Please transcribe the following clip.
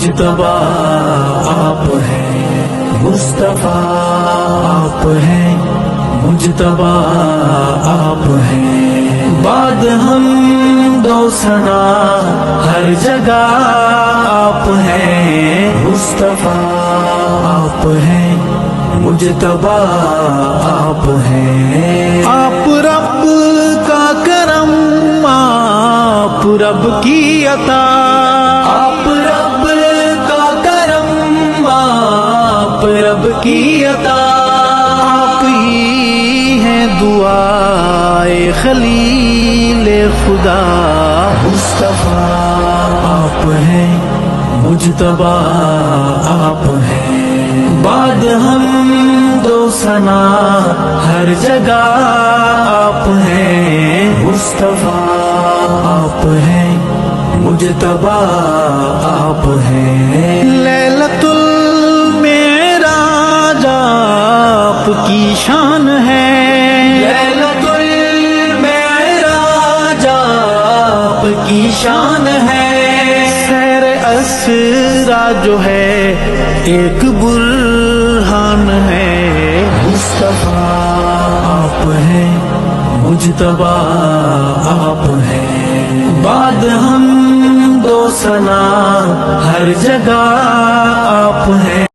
مجتبی آپ ہیں، مصطفیٰ آپ ہیں، مجتبی آپ ہیں، بعد ہم دو ثنا ہر جگہ آپ ہیں، مصطفیٰ آپ ہیں، مجتبی آپ ہیں، آپ رب کا کرم، آپ رب کی عطا، آپ رب کا کرم، آپ رب کی عطا، آپ ہی ہیں دعائے خلیل خدا، مصطفیٰ آپ ہیں، مجتبی آپ ہیں، بعد ہم دو ثنا ہر جگہ آپ ہیں، مصطفیٰ آپ ہیں، مجتبی آپ ہیں، لیلۃ المعراج آپ کی شان ہے، لیلۃ المعراج آپ کی شان ہے، سیر اسرا جو ہے ایک برہان ہے، مصطفیٰ آپ ہیں، مجتبی آپ ہیں، بعد ہم دو ثنا ہر جگہ آپ ہیں۔